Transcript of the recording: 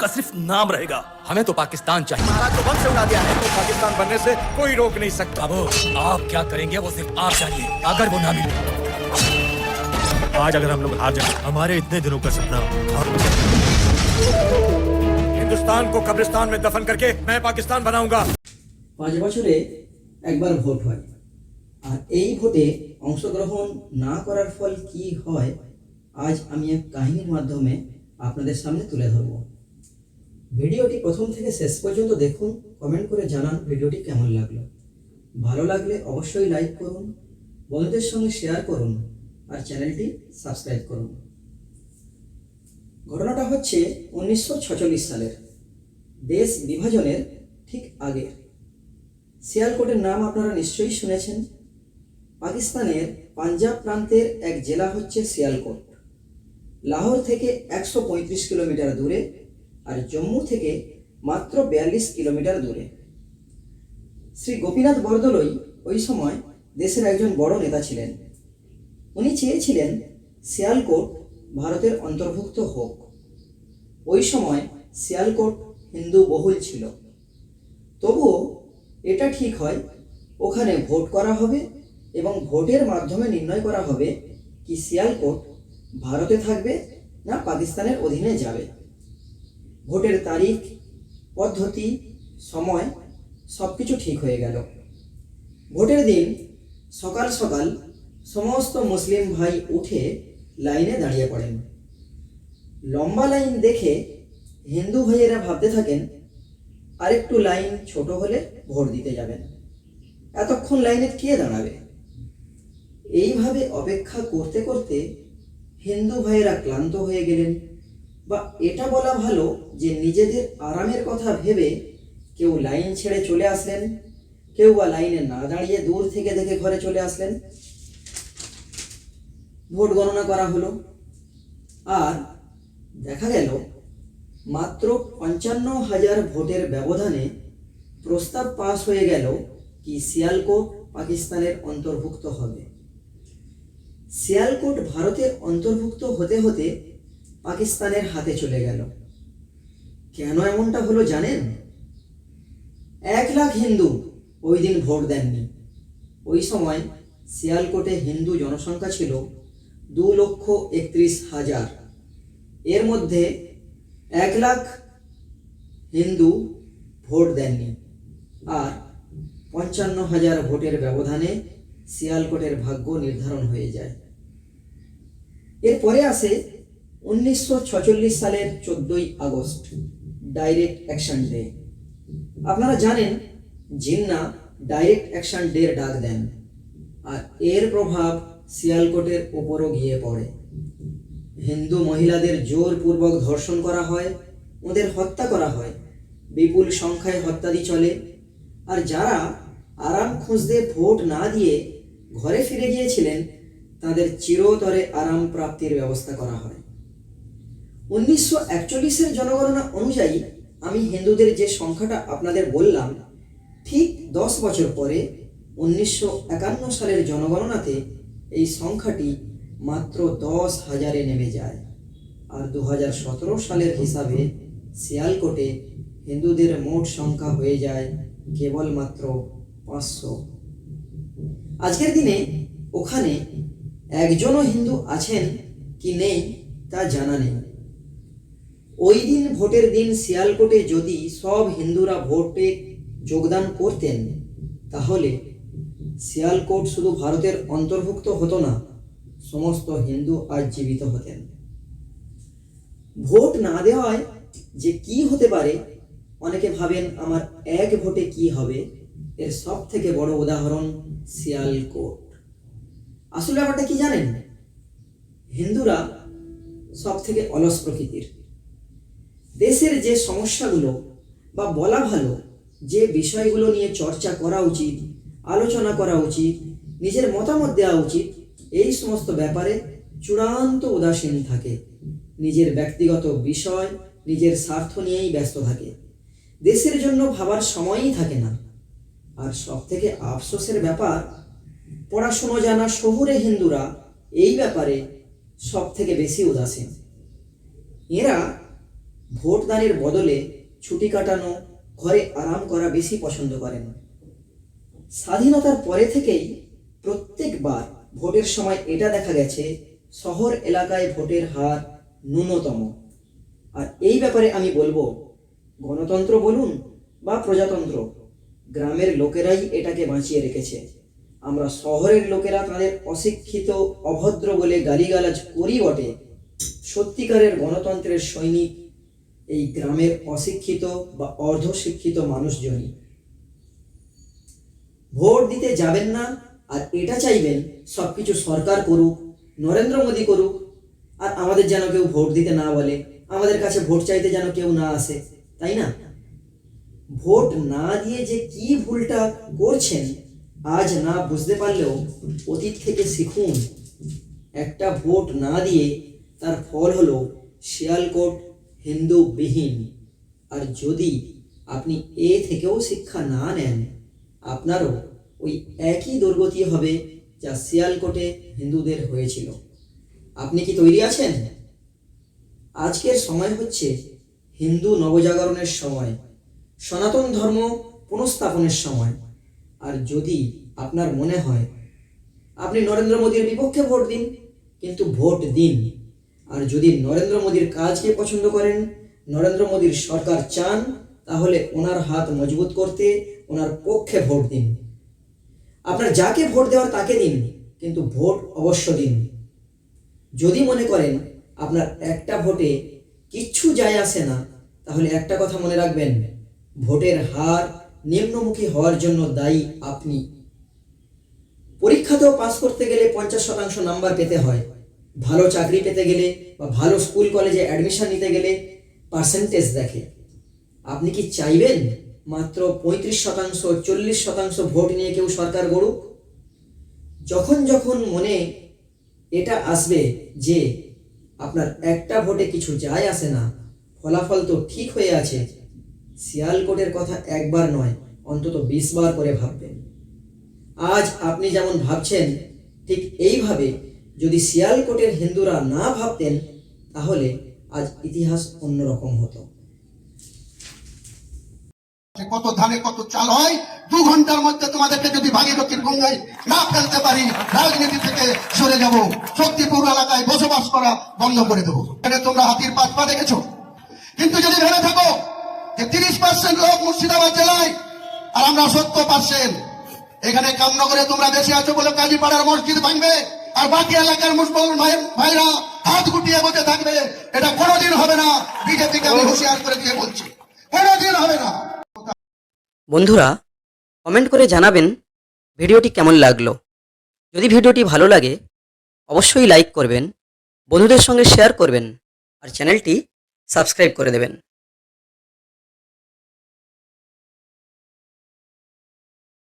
आपका सिर्फ नाम रहेगा। हमें तो पाकिस्तान चाहिए। महाराज तो वंश से उड़ा दिया है, तो पाकिस्तान बनने से कोई रोक नहीं सकता। अब आप क्या करेंगे वो सिर्फ आप जानिए। अगर वो ना मिले, आज अगर हम लोग हार जाए, हमारे इतने दिनों का सपना हिंदुस्तान को कब्रिस्तान में दफन करके मैं पाकिस्तान बनाऊंगा। 5 বছরে একবার ভোট হয়, আর এই ভোটে অংশগ্রহণ না করার ফল কি হয় আজ আমি এক কাহিনীর মাধ্যমে আপনাদের সামনে তুলে ধরব। ভিডিওটি প্রথম থেকে শেষ পর্যন্ত দেখুন, কমেন্ট করে জানান ভিডিওটি কেমন লাগলো। ভালো লাগলে অবশ্যই লাইক করুন, বন্ধুদের সঙ্গে শেয়ার করুন আর চ্যানেলটি সাবস্ক্রাইব করুন। ঘটনাটা হচ্ছে 1946 সালের, দেশ বিভাজনের ঠিক আগে। সিয়ালকোটের নাম আপনারা নিশ্চয়ই শুনেছেন। পাকিস্তানের পাঞ্জাব প্রান্তের এক জেলা হচ্ছে সিয়ালকোট। লাহোর থেকে 135 কিলোমিটার দূরে আর জম্মু থেকে মাত্র 42 কিলোমিটার দূরে। শ্রী গোপীনাথ বরদলৈ ওই সময় দেশের একজন বড় নেতা ছিলেন। উনি চেয়েছিলেন সিয়ালকোট ভারতের অন্তর্ভুক্ত হোক। ওই সময় সিয়ালকোট হিন্দু বহুল ছিল। তবুও এটা ঠিক হয় ওখানে ভোট করা হবে এবং ভোটের মাধ্যমে নির্ণয় করা হবে কি সিয়ালকোট ভারতে থাকবে না পাকিস্তানের অধীনে যাবে। ভোটের তারিখ, পদ্ধতি, সময় সব কিছু ঠিক হয়ে গেল। ভোটের দিন সকাল সকাল সমস্ত মুসলিম ভাই উঠে লাইনে দাঁড়িয়ে পড়েন। লম্বা লাইন দেখে হিন্দু ভাইয়েরা ভাবতে থাকেন আরেকটু লাইন ছোট হলে ভোট দিতে যাবেন, এতক্ষণ লাইনে কে দাঁড়াবে। এইভাবে অপেক্ষা করতে করতে হিন্দু ভাইয়েরা ক্লান্ত হয়ে গেলেন, বা এটা বলা ভালো যে নিজেদের আরামের কথা ভেবে কেউ লাইন ছেড়ে চলে আসলেন, কেউ বা লাইনে না দাঁড়িয়ে দূর থেকে দেখে ঘরে চলে আসলেন। ভোট গণনা করা হলো আর দেখা গেল মাত্র 55,000 ভোটের ব্যবধানে প্রস্তাব পাস হয়ে গেল কি সিয়ালকোট পাকিস্তানের অন্তর্ভুক্ত হবে। সিয়ালকোট ভারতের অন্তর্ভুক্ত হতে হতে পাকিস্তানের হাতে চলে গেল। কেন এমনটা হলো জানেন? 1 লাখ হিন্দু ওই দিন ভোট দেননি। ওই সময় সিয়ালকোটে হিন্দু জনসংখ্যা ছিল 2,31,000। এর মধ্যে 1 লাখ হিন্দু ভোট দেননি, আর 55,000 ভোটের ব্যবধানে সিয়ালকোটের ভাগ্য নির্ধারণ হয়ে যায়। এরপরে আসে 1946 সালের 14ই আগস্ট, ডাইরেক্ট অ্যাকশন ডে। আপনারা জানেন জিন্না ডাইরেক্ট অ্যাকশন ডের ডাক দেন, আর এর প্রভাব সিয়ালকোটের ওপরও গিয়ে পড়ে। হিন্দু মহিলাদের জোরপূর্বক ধর্ষণ করা হয়, ওদের হত্যা করা হয়, বিপুল সংখ্যায় হত্যাদি চলে। আর যারা আরাম খুঁজতে ভোট না দিয়ে ঘরে ফিরে গিয়েছিলেন তাদের চিরতরে আরাম প্রাপ্তির ব্যবস্থা করা হয়। 1941-এর জনগণনা অনুযায়ী আমি হিন্দুদের যে সংখ্যাটা আপনাদের বললাম, ঠিক 10 বছর পরে 1951 সালের জনগণনাতে এই সংখ্যাটি মাত্র 10,000-এ নেমে যায়। আর 2017 সালের হিসাবে সিয়ালকোটে হিন্দুদের মোট সংখ্যা হয়ে যায় কেবলমাত্র 500। আজকের দিনে ওখানে একজনও হিন্দু আছেন কি নেই তা জানা নেই। ওই দিন ভোটের দিন সিয়ালকোটে যদি সব হিন্দুরা ভোটে যোগদান করতেন তাহলে সিয়ালকোট শুধু ভারতের অন্তর্ভুক্ত হতো না, সমস্ত হিন্দু আজ জীবিত হতেন। ভোট না দেওয়ায় যে কি হতে পারে, অনেকে ভাবেন আমার এক ভোটে কি হবে, এর সব থেকে বড় উদাহরণ সিয়ালকোট। আসলে ব্যাপারটা কি জানেন? হিন্দুরা সব থেকে অলস প্রকৃতির। দেশের যে সমস্যাগুলো, বা বলা ভালো যে বিষয়গুলো নিয়ে চর্চা করা উচিত, আলোচনা করা উচিত, নিজের মতামত দেওয়া উচিত, এই সমস্ত ব্যাপারে চূড়ান্ত উদাসীন থাকে। নিজের ব্যক্তিগত বিষয়, নিজের স্বার্থ নিয়েই ব্যস্ত থাকে। দেশের জন্য ভাবার সময়ই থাকে না। আর সব থেকে আফসোসের ব্যাপার, পড়াশুনো জানা শহুরে হিন্দুরা এই ব্যাপারে সব থেকে বেশি উদাসীন। এরা ভোটদানের বদলে ছুটি কাটানো, ঘরে আরাম করা বেশি পছন্দ করেন। স্বাধীনতার পরে থেকেই প্রত্যেকবার ভোটের সময় এটা দেখা গেছে শহর এলাকায় ভোটের হার ন্যূনতম। আর এই ব্যাপারে আমি বলবো, গণতন্ত্র বলুন বা প্রজাতন্ত্র, গ্রামের লোকেরাই এটাকে বাঁচিয়ে রেখেছে। আমরা শহরের লোকেরা তাদের অশিক্ষিত, অভদ্র বলে গালিগালাজ করি বটে, সত্যিকারের গণতন্ত্রের সৈনিক এই গ্রামের অশিক্ষিত বা অর্ধশিক্ষিত মানুষজনই। ভোট দিতে যাবেন না আর এটা চাইবেন সবকিছু সরকার করুক, নরেন্দ্র মোদী করুক, আর আমাদের যেন কেউ ভোট দিতে না বলে, আমাদের কাছে ভোট চাইতে যেন কেউ না আসে, তাই না? ভোট না দিয়ে যে কি ভুলটা করছেন আজ না বুঝতে পারলেও অতীত থেকে শিখুন। একটা ভোট না দিয়ে তার ফল হলো শিয়ালকোট হিন্দুবিহীন। আর যদি আপনি এ থেকেও শিক্ষা না নেন, আপনারও ওই একই দুর্গতি হবে যা শিয়ালকোটে হিন্দুদের হয়েছিল। আপনি কি তৈরি আছেন? আজকের সময় হচ্ছে হিন্দু নবজাগরণের সময়, সনাতন ধর্ম পুনঃস্থাপনের সময়। আর যদি আপনার মনে হয় আপনি নরেন্দ্র মোদীর বিপক্ষে ভোট দিন, কিন্তু ভোট দিন। আর যদি নরেন্দ্র মোদীর কাজকে পছন্দ করেন, নরেন্দ্র মোদীর সরকার চান, তাহলে ওনার হাত মজবুত করতে ওনার পক্ষে ভোট দিন। আপনার যাকে ভোট দেওয়ার তাকে দিন, কিন্তু ভোট অবশ্য দিন। যদি মনে করেন আপনার একটা ভোটে কিচ্ছু যায় আসে না, তাহলে একটা কথা মনে রাখবেন, ভোটের হার নিম্নমুখী হওয়ার জন্য দায়ী আপনি। পরীক্ষাতেও পাস করতে গেলে 50% নাম্বার পেতে হয়, ভালো চাকরি পেতে গেলে বা ভালো স্কুল কলেজে অ্যাডমিশন নিতে গেলে পার্সেন্টেজ দেখে। আপনি কি চাইবেন মাত্র 35%, 40% ভোট নিয়ে কেউ সরকার গড়ুক? যখন যখন মনে এটা আসবে যে আপনার একটা ভোটে কিছু যায় আসে না, ফলাফল তো ঠিক হয়ে আছে, শিয়ালকোটের কথা একবার নয় অন্তত 20 বার করে ভাববেন। আজ আপনি যেমন ভাবছেন, ঠিক এইভাবে যদি শিয়ালকোটের হিন্দুরা না ভাবতেন, তাহলে আজ ইতিহাস অন্যরকম হতো। কত ধানে কত চাল হয়, 2 ঘন্টার মধ্যে তোমাদেরকে যদি ভাগীরথীর গঙ্গায় না ফেলতে পারি, রাজনীতি থেকে সরে যাব, শক্তিপুর এলাকায় বসবাস করা বন্ধ করে দেবো। এখানে তোমরা হাতির পা দেখেছো, কিন্তু যদি ভেবে থাকো যে 30% লোক মুর্শিদাবাদ জেলায় আর আমরা 70%, এখানে কামনগরে তোমরা দেশে আছো বলে কাজীপাড়ার মসজিদ ভাঙবে আর বাকি এলাকার মুসলমান ভাইরা হাত গুটিয়ে বসে থাকবে, এটা কোনোদিন হবে না। বিজেপিকে আমি হুঁশিয়ার করে দিয়ে বলছি, কোনোদিন হবে না। বন্ধুরা, কমেন্ট করে জানাবেন ভিডিওটি কেমন লাগলো। যদি ভিডিওটি ভালো লাগে অবশ্যই লাইক করবেন, বন্ধুদের সঙ্গে শেয়ার করবেন আর চ্যানেলটি সাবস্ক্রাইব করে দেবেন।